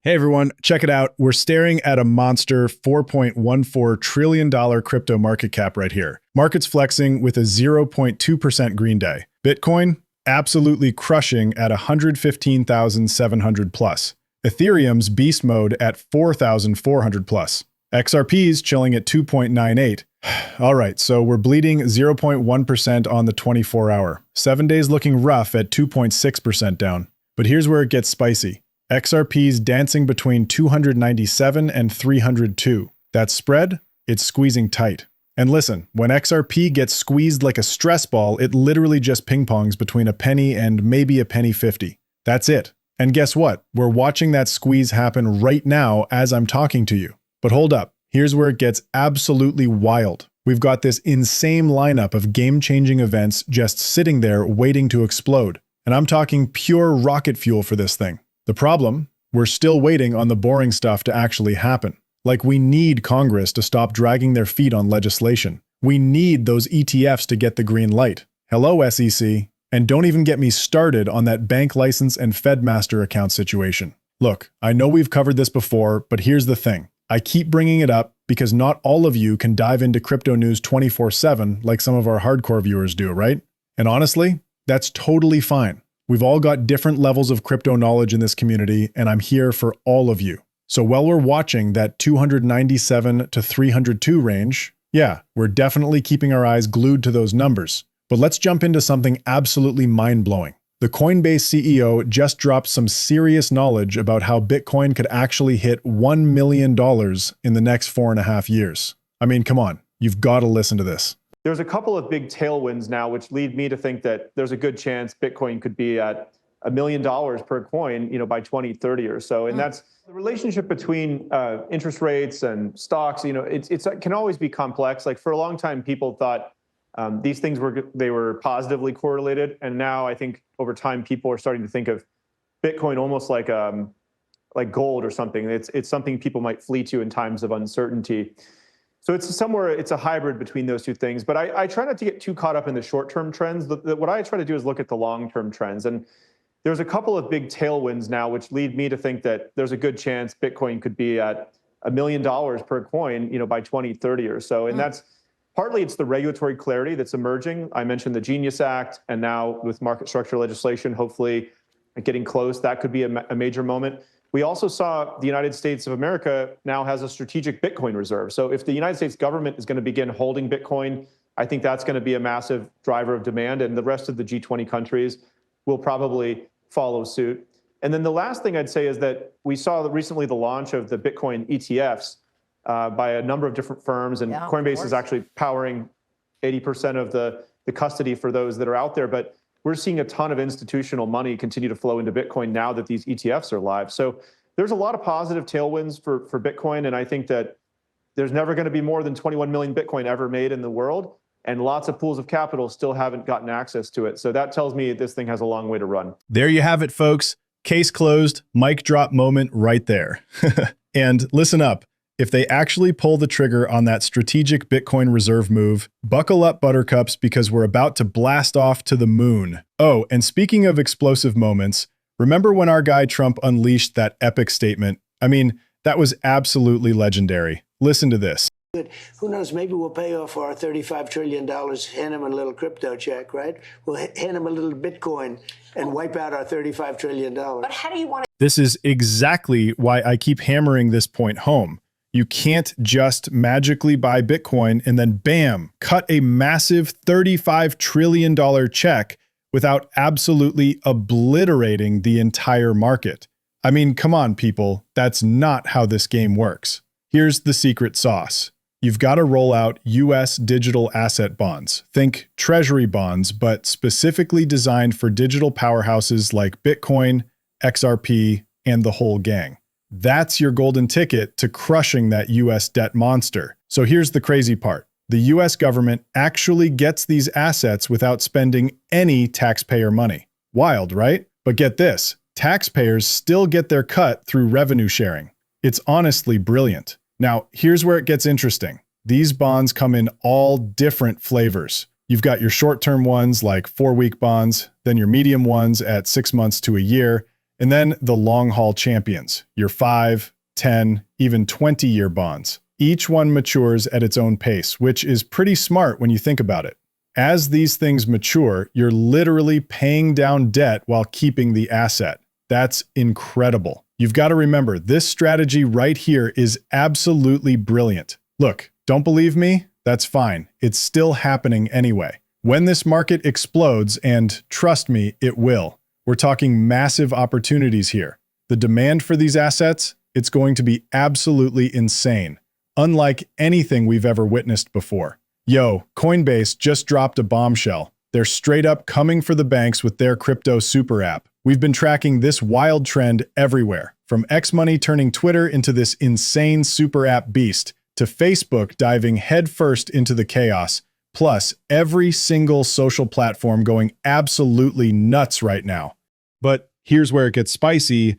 Hey everyone, check it out. We're staring at a monster $4.14 trillion crypto market cap right here. Market's flexing with a 0.2% green day. Bitcoin, absolutely crushing at 115,700 plus. Ethereum's beast mode at 4,400 plus. XRP's chilling at 2.98. All right, so we're bleeding 0.1% on the 24-hour. 7 days looking rough at 2.6% down. But here's where it gets spicy. XRP's dancing between 297 and 302. That spread, it's squeezing tight. And listen, when XRP gets squeezed like a stress ball, it literally just ping-pongs between a penny and maybe a penny 50. That's it. And guess what? We're watching that squeeze happen right now as I'm talking to you. But hold up, here's where it gets absolutely wild. We've got this insane lineup of game-changing events just sitting there waiting to explode. And I'm talking pure rocket fuel for this thing. The problem? We're still waiting on the boring stuff to actually happen. Like, we need Congress to stop dragging their feet on legislation. We need those ETFs to get the green light. Hello, SEC. And don't even get me started on that bank license and FedMaster account situation. Look, I know we've covered this before, but here's the thing. I keep bringing it up because not all of you can dive into crypto news 24/7 like some of our hardcore viewers do, right? And honestly, that's totally fine. We've all got different levels of crypto knowledge in this community, and I'm here for all of you. So while we're watching that 297 to 302 range, yeah, we're definitely keeping our eyes glued to those numbers. But let's jump into something absolutely mind-blowing. The Coinbase CEO just dropped some serious knowledge about how Bitcoin could actually hit $1 million in the next 4.5 years. I mean, come on, you've got to listen to this. There's a couple of big tailwinds now, which lead me to think that there's a good chance Bitcoin could be at $1 million per coin, by 2030 or so. And that's the relationship between interest rates and stocks. It can always be complex. Like, for a long time, people thought these things were positively correlated, and now I think over time people are starting to think of Bitcoin almost like gold or something. It's something people might flee to in times of uncertainty. So it's a hybrid between those two things. But I try not to get too caught up in the short-term trends. What I try to do is look at the long-term trends. And there's a couple of big tailwinds now, which lead me to think that there's a good chance Bitcoin could be at $1 million per coin, by 2030 or so. And that's partly it's the regulatory clarity that's emerging. I mentioned the Genius Act, and now with market structure legislation, hopefully getting close, that could be a major moment. We also saw the United States of America now has a strategic Bitcoin reserve. So if the United States government is going to begin holding Bitcoin, I think that's going to be a massive driver of demand, and the rest of the G20 countries will probably follow suit. And then the last thing I'd say is that we saw recently the launch of the Bitcoin ETFs by a number of different firms, and Coinbase is actually powering 80% of the custody for those that are out there. But we're seeing a ton of institutional money continue to flow into Bitcoin now that these ETFs are live. So there's a lot of positive tailwinds for Bitcoin, and I think that there's never going to be more than 21 million Bitcoin ever made in the world, and lots of pools of capital still haven't gotten access to it. So that tells me this thing has a long way to run. There you have it, folks. Case closed, mic drop moment right there. And listen up. If they actually pull the trigger on that strategic Bitcoin reserve move, buckle up, buttercups, because we're about to blast off to the moon. Oh, and speaking of explosive moments, remember when our guy Trump unleashed that epic statement? I mean, that was absolutely legendary. Listen to this. Who knows, maybe we'll pay off our $35 trillion, hand him a little crypto check, right? We'll hand him a little Bitcoin and wipe out our $35 trillion. But how do you want to? This is exactly why I keep hammering this point home. You can't just magically buy Bitcoin and then bam, cut a massive $35 trillion check without absolutely obliterating the entire market. I mean, come on, people. That's not how this game works. Here's the secret sauce. You've got to roll out US digital asset bonds. Think treasury bonds, but specifically designed for digital powerhouses like Bitcoin, XRP, and the whole gang. That's your golden ticket to crushing that US debt monster. So here's the crazy part. The US government actually gets these assets without spending any taxpayer money. Wild, right? But get this, taxpayers still get their cut through revenue sharing. It's honestly brilliant. Now, here's where it gets interesting. These bonds come in all different flavors. You've got your short-term ones like 4-week bonds, then your medium ones at 6 months to a year, And then the long haul champions, your 5, 10, even 20-year bonds. Each one matures at its own pace, which is pretty smart when you think about it. As these things mature, you're literally paying down debt while keeping the asset. That's incredible. You've got to remember, this strategy right here is absolutely brilliant. Look, don't believe me? That's fine. It's still happening anyway. When this market explodes, and trust me, it will, we're talking massive opportunities here. The demand for these assets, it's going to be absolutely insane, unlike anything we've ever witnessed before. Yo, Coinbase just dropped a bombshell. They're straight up coming for the banks with their crypto super app. We've been tracking this wild trend everywhere, from X-Money turning Twitter into this insane super app beast, to Facebook diving headfirst into the chaos, plus every single social platform going absolutely nuts right now. But here's where it gets spicy.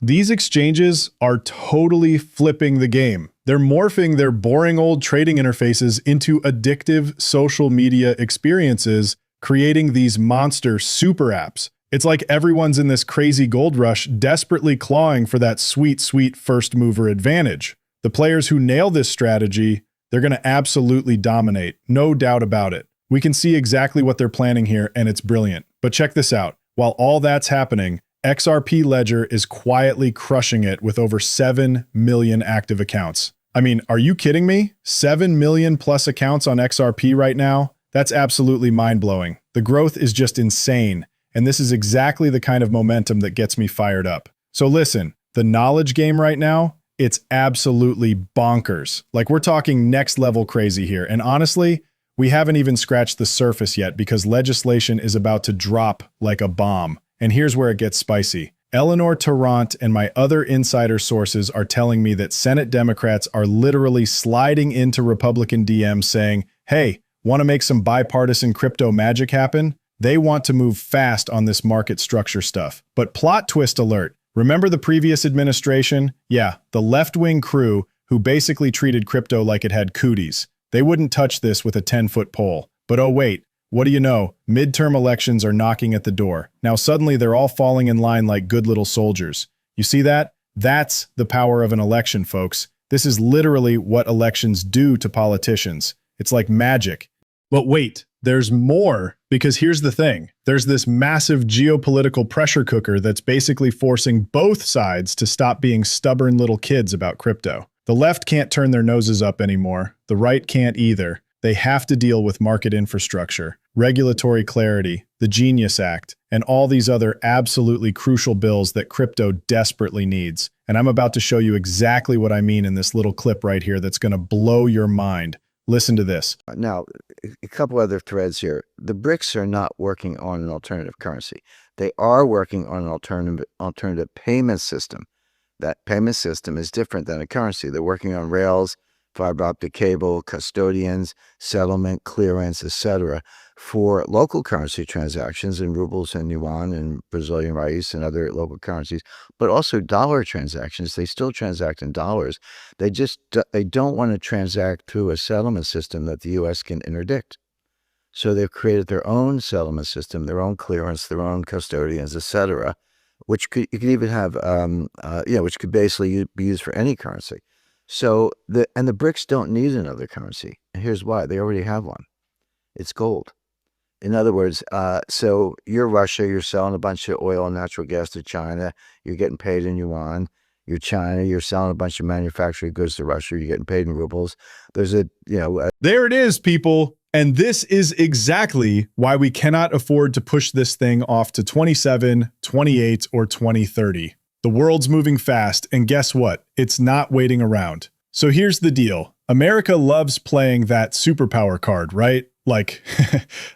These exchanges are totally flipping the game. They're morphing their boring old trading interfaces into addictive social media experiences, creating these monster super apps. It's like everyone's in this crazy gold rush, desperately clawing for that sweet, sweet first mover advantage. The players who nail this strategy, they're going to absolutely dominate, no doubt about it. We can see exactly what they're planning here, and it's brilliant. But check this out. While all that's happening, XRP Ledger is quietly crushing it with over 7 million active accounts. I mean, are you kidding me? 7 million plus accounts on XRP right now? That's absolutely mind-blowing. The growth is just insane, and this is exactly the kind of momentum that gets me fired up. So listen, the knowledge game right now, it's absolutely bonkers. Like, we're talking next level crazy here, and honestly, we haven't even scratched the surface yet because legislation is about to drop like a bomb. And here's where it gets spicy. Eleanor Tarrant and my other insider sources are telling me that Senate Democrats are literally sliding into Republican DMs saying, hey, want to make some bipartisan crypto magic happen? They want to move fast on this market structure stuff. But plot twist alert. Remember the previous administration? Yeah, the left-wing crew who basically treated crypto like it had cooties. They wouldn't touch this with a 10-foot pole. But oh wait, what do you know? Midterm elections are knocking at the door. Now suddenly they're all falling in line like good little soldiers. You see that? That's the power of an election, folks. This is literally what elections do to politicians. It's like magic. But wait, there's more, because here's the thing. There's this massive geopolitical pressure cooker that's basically forcing both sides to stop being stubborn little kids about crypto. The left can't turn their noses up anymore. The right can't either. They have to deal with market infrastructure, regulatory clarity, the Genius Act, and all these other absolutely crucial bills that crypto desperately needs. And I'm about to show you exactly what I mean in this little clip right here that's going to blow your mind. Listen to this. Now, a couple other threads here. The BRICS are not working on an alternative currency. They are working on an alternative payment system. That payment system is different than a currency. They're working on rails, fiber optic cable, custodians, settlement, clearance, etc., for local currency transactions in rubles and yuan and Brazilian reais and other local currencies, but also dollar transactions. They still transact in dollars. They don't want to transact through a settlement system that the U.S. can interdict. So they've created their own settlement system, their own clearance, their own custodians, etc., which you could even have, which could basically be used for any currency. So the BRICS don't need another currency. And here's why. They already have one. It's gold. In other words, so you're Russia, you're selling a bunch of oil and natural gas to China, you're getting paid in yuan. You're China, you're selling a bunch of manufactured goods to Russia, you're getting paid in rubles. There's There it is, people. And this is exactly why we cannot afford to push this thing off to 27, 28, or 2030. The world's moving fast, and guess what? It's not waiting around. So here's the deal. America loves playing that superpower card, right? Like,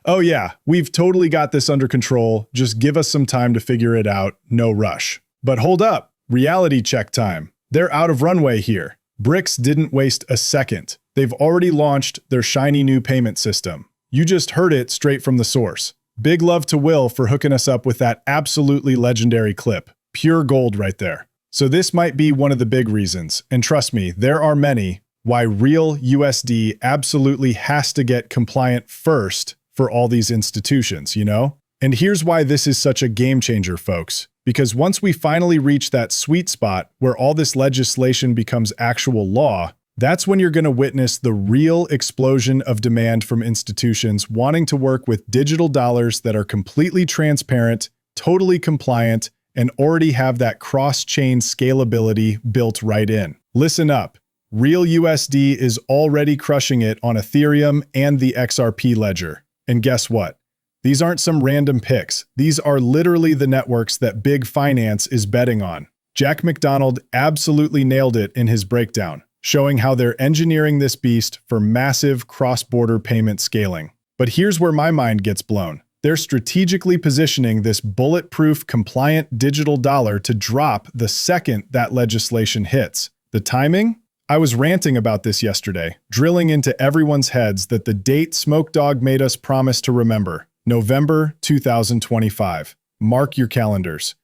oh yeah, we've totally got this under control. Just give us some time to figure it out. No rush. But hold up. Reality check time. They're out of runway here. BRICS didn't waste a second. They've already launched their shiny new payment system. You just heard it straight from the source. Big love to Will for hooking us up with that absolutely legendary clip. Pure gold right there. So this might be one of the big reasons, and trust me, there are many, why real USD absolutely has to get compliant first for all these institutions, you know? And here's why this is such a game changer, folks. Because once we finally reach that sweet spot where all this legislation becomes actual law, that's when you're going to witness the real explosion of demand from institutions wanting to work with digital dollars that are completely transparent, totally compliant, and already have that cross-chain scalability built right in. Listen up. Real USD is already crushing it on Ethereum and the XRP ledger. And guess what? These aren't some random picks. These are literally the networks that big finance is betting on. Jack McDonald absolutely nailed it in his breakdown, showing how they're engineering this beast for massive cross-border payment scaling. But here's where my mind gets blown. They're strategically positioning this bulletproof, compliant digital dollar to drop the second that legislation hits. The timing? I was ranting about this yesterday, drilling into everyone's heads that the date Smoke Dog made us promise to remember. November 2025. Mark your calendars.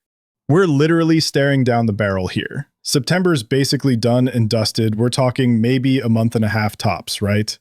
We're literally staring down the barrel here. September's basically done and dusted. We're talking maybe a month and a half tops, right?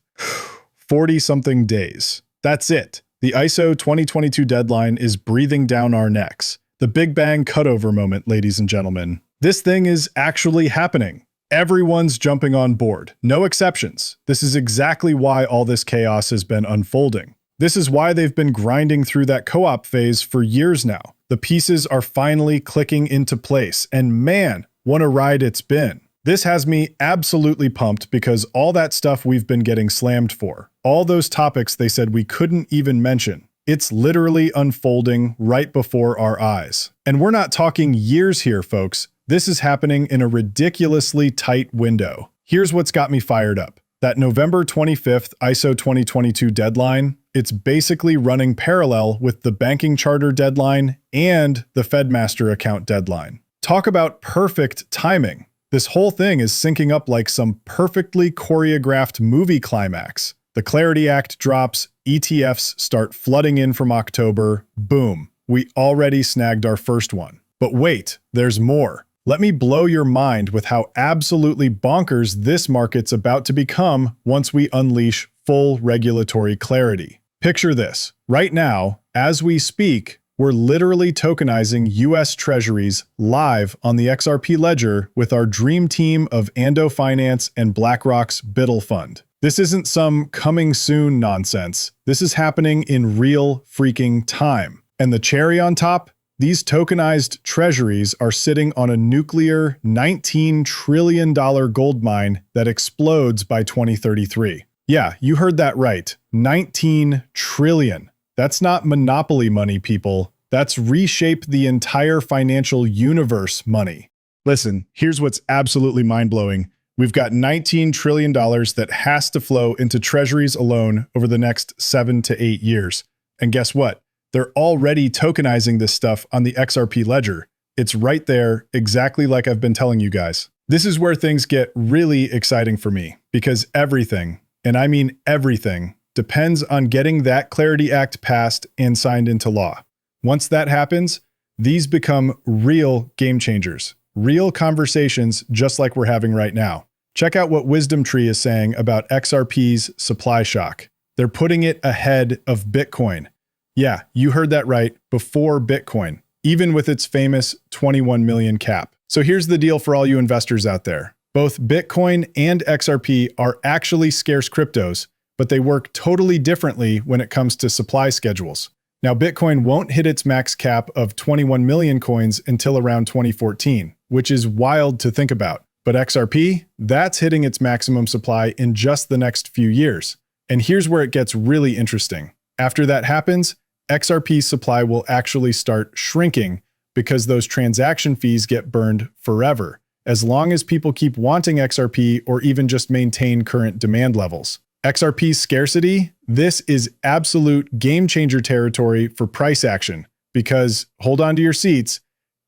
40-something days. That's it. The ISO 2022 deadline is breathing down our necks. The Big Bang cutover moment, ladies and gentlemen. This thing is actually happening. Everyone's jumping on board. No exceptions. This is exactly why all this chaos has been unfolding. This is why they've been grinding through that co-op phase for years now. The pieces are finally clicking into place, and man, what a ride it's been. This has me absolutely pumped because all that stuff we've been getting slammed for, all those topics they said we couldn't even mention, it's literally unfolding right before our eyes. And we're not talking years here, folks. This is happening in a ridiculously tight window. Here's what's got me fired up. That November 25th ISO 2022 deadline, it's basically running parallel with the banking charter deadline and the FedMaster account deadline. Talk about perfect timing. This whole thing is syncing up like some perfectly choreographed movie climax. The Clarity Act drops, ETFs start flooding in from October, boom, we already snagged our first one. But wait, there's more. Let me blow your mind with how absolutely bonkers this market's about to become once we unleash full regulatory clarity. Picture this. Right now, as we speak, we're literally tokenizing US Treasuries live on the XRP ledger with our dream team of Ando Finance and BlackRock's Biddle Fund. This isn't some coming soon nonsense. This is happening in real freaking time. And the cherry on top? These tokenized treasuries are sitting on a nuclear $19 trillion gold mine that explodes by 2033. Yeah, you heard that right. 19 trillion. That's not monopoly money, people. That's reshape the entire financial universe money. Listen, here's what's absolutely mind-blowing. We've got $19 trillion that has to flow into treasuries alone over the next 7 to 8 years. And guess what? They're already tokenizing this stuff on the XRP ledger. It's right there, exactly like I've been telling you guys. This is where things get really exciting for me, because everything, and I mean everything, depends on getting that Clarity Act passed and signed into law. Once that happens, these become real game changers, real conversations just like we're having right now. Check out what Wisdom Tree is saying about XRP's supply shock. They're putting it ahead of Bitcoin. Yeah, you heard that right, before Bitcoin, even with its famous 21 million cap. So here's the deal for all you investors out there. Both Bitcoin and XRP are actually scarce cryptos, but they work totally differently when it comes to supply schedules. Now, Bitcoin won't hit its max cap of 21 million coins until around 2014, which is wild to think about. But XRP, that's hitting its maximum supply in just the next few years. And here's where it gets really interesting. After that happens, XRP's supply will actually start shrinking because those transaction fees get burned forever, as long as people keep wanting XRP or even just maintain current demand levels. XRP's scarcity, this is absolute game changer territory for price action because, hold on to your seats,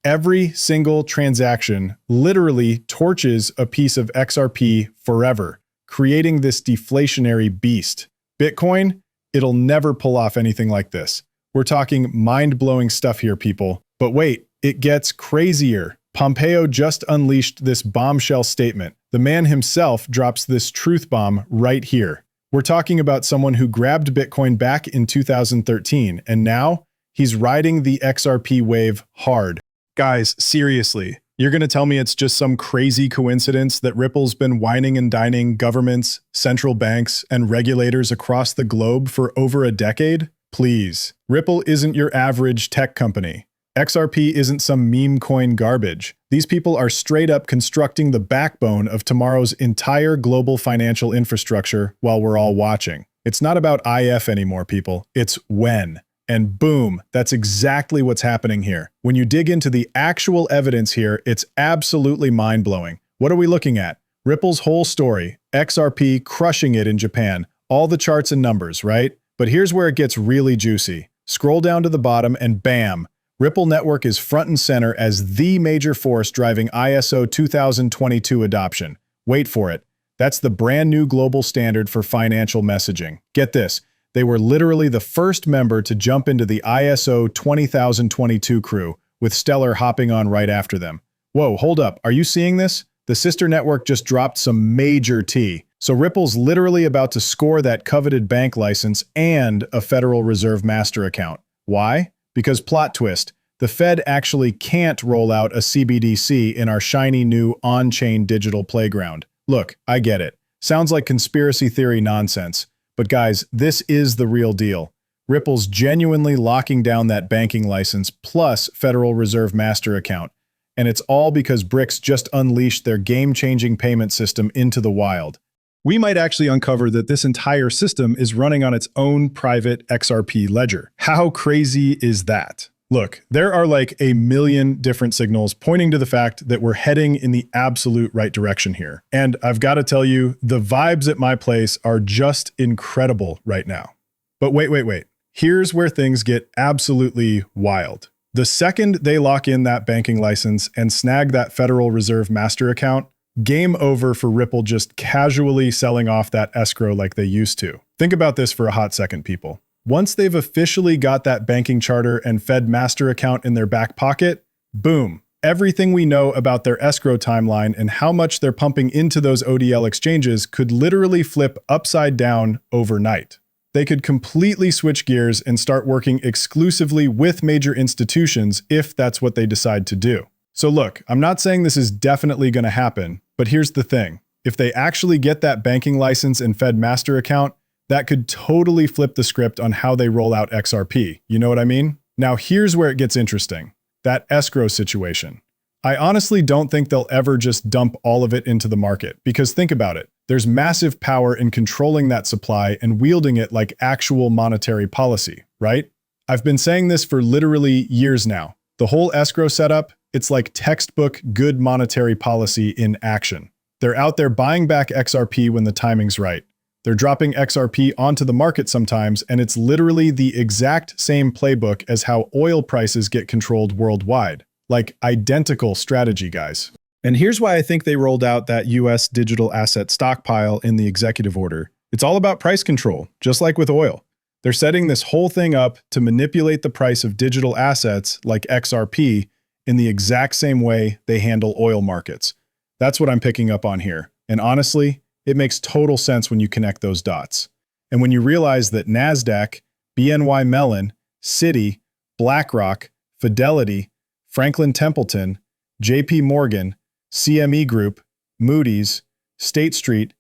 every single transaction literally torches a piece of XRP forever, creating this deflationary beast. Bitcoin, it'll never pull off anything like this. We're talking mind-blowing stuff here, people. But wait, it gets crazier. Pompeo just unleashed this bombshell statement. The man himself drops this truth bomb right here. We're talking about someone who grabbed Bitcoin back in 2013, and now he's riding the XRP wave hard. Guys, seriously, you're going to tell me it's just some crazy coincidence that Ripple's been wining and dining governments, central banks, and regulators across the globe for over a decade? Please. Ripple isn't your average tech company. XRP isn't some meme coin garbage. These people are straight up constructing the backbone of tomorrow's entire global financial infrastructure while we're all watching. It's not about IF anymore, people. It's when. And boom, that's exactly what's happening here. When you dig into the actual evidence here, it's absolutely mind-blowing. What are we looking at? Ripple's whole story, XRP crushing it in Japan, all the charts and numbers, right? But here's where it gets really juicy. Scroll down to the bottom and bam, Ripple Network is front and center as the major force driving ISO 2022 adoption. Wait for it. That's the brand new global standard for financial messaging. Get this. They were literally the first member to jump into the ISO 20022 crew, with Stellar hopping on right after them. Whoa, hold up. Are you seeing this? The sister network just dropped some major tea. So Ripple's literally about to score that coveted bank license and a Federal Reserve master account. Why? Because plot twist, the Fed actually can't roll out a CBDC in our shiny new on-chain digital playground. Look, I get it. Sounds like conspiracy theory nonsense. But guys, this is the real deal. Ripple's genuinely locking down that banking license plus Federal Reserve master account. And it's all because BRICS just unleashed their game-changing payment system into the wild. We might actually uncover that this entire system is running on its own private XRP ledger. How crazy is that? Look, there are like a million different signals pointing to the fact that we're heading in the absolute right direction here. And I've got to tell you, the vibes at my place are just incredible right now. But wait. Here's where things get absolutely wild. The second they lock in that banking license and snag that Federal Reserve master account, game over for Ripple just casually selling off that escrow like they used to. Think about this for a hot second, people. Once they've officially got that banking charter and Fed master account in their back pocket, boom, everything we know about their escrow timeline and how much they're pumping into those ODL exchanges could literally flip upside down overnight. They could completely switch gears and start working exclusively with major institutions if that's what they decide to do. So look, I'm not saying this is definitely going to happen, but here's the thing. If they actually get that banking license and Fed master account, that could totally flip the script on how they roll out XRP. You know what I mean? Now here's where it gets interesting. That escrow situation. I honestly don't think they'll ever just dump all of it into the market, because think about it. There's massive power in controlling that supply and wielding it like actual monetary policy, right? I've been saying this for literally years now. The whole escrow setup, it's like textbook good monetary policy in action. They're out there buying back XRP when the timing's right. They're dropping XRP onto the market sometimes, and it's literally the exact same playbook as how oil prices get controlled worldwide. Like identical strategy, guys. And here's why I think they rolled out that US digital asset stockpile in the executive order. It's all about price control, just like with oil. They're setting this whole thing up to manipulate the price of digital assets like XRP in the exact same way they handle oil markets. That's what I'm picking up on here. And honestly, it makes total sense when you connect those dots. And when you realize that NASDAQ, BNY Mellon, Citi, BlackRock, Fidelity, Franklin Templeton, JP Morgan, CME Group, Moody's, State Street,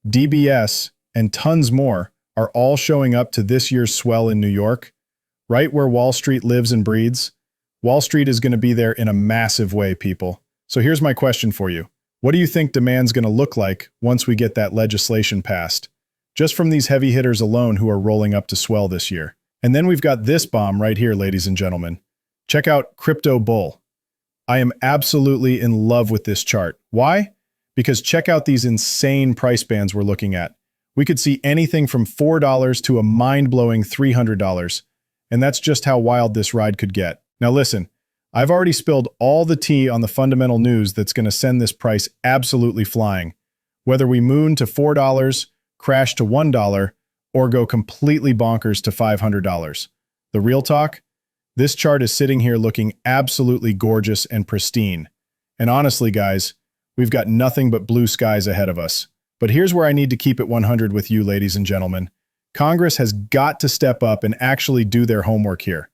DBS, and tons more are all showing up to this year's swell in New York, right where Wall Street lives and breathes. Wall Street is going to be there in a massive way, people. So here's my question for you. What do you think demand's going to look like once we get that legislation passed? Just from these heavy hitters alone who are rolling up to swell this year. And then we've got this bomb right here, ladies and gentlemen. Check out Crypto Bull. I am absolutely in love with this chart. Why? Because check out these insane price bands we're looking at. We could see anything from $4 to a mind-blowing $300. And that's just how wild this ride could get. Now listen, I've already spilled all the tea on the fundamental news that's going to send this price absolutely flying. Whether we moon to $4, crash to $1, or go completely bonkers to $500. The real talk? This chart is sitting here looking absolutely gorgeous and pristine. And honestly, guys, we've got nothing but blue skies ahead of us. But here's where I need to keep it 100 with you, ladies and gentlemen. Congress has got to step up and actually do their homework here.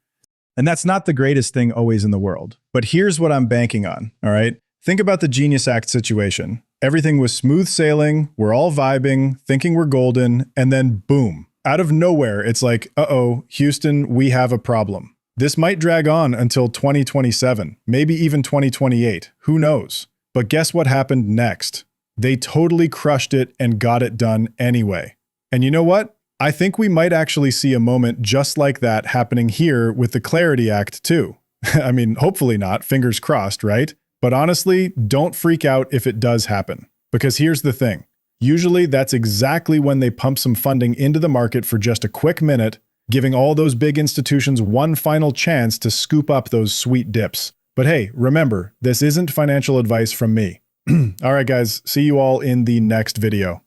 And that's not the greatest thing always in the world. But here's what I'm banking on, all right? Think about the Genius Act situation. Everything was smooth sailing, we're all vibing, thinking we're golden, and then boom. Out of nowhere, it's like, uh-oh, Houston, we have a problem. This might drag on until 2027, maybe even 2028, who knows? But guess what happened next? They totally crushed it and got it done anyway. And you know what? I think we might actually see a moment just like that happening here with the Clarity Act too. I mean, hopefully not, fingers crossed, right? But honestly, don't freak out if it does happen. Because here's the thing. Usually that's exactly when they pump some funding into the market for just a quick minute, giving all those big institutions one final chance to scoop up those sweet dips. But hey, remember, this isn't financial advice from me. All right, guys, see you all in the next video.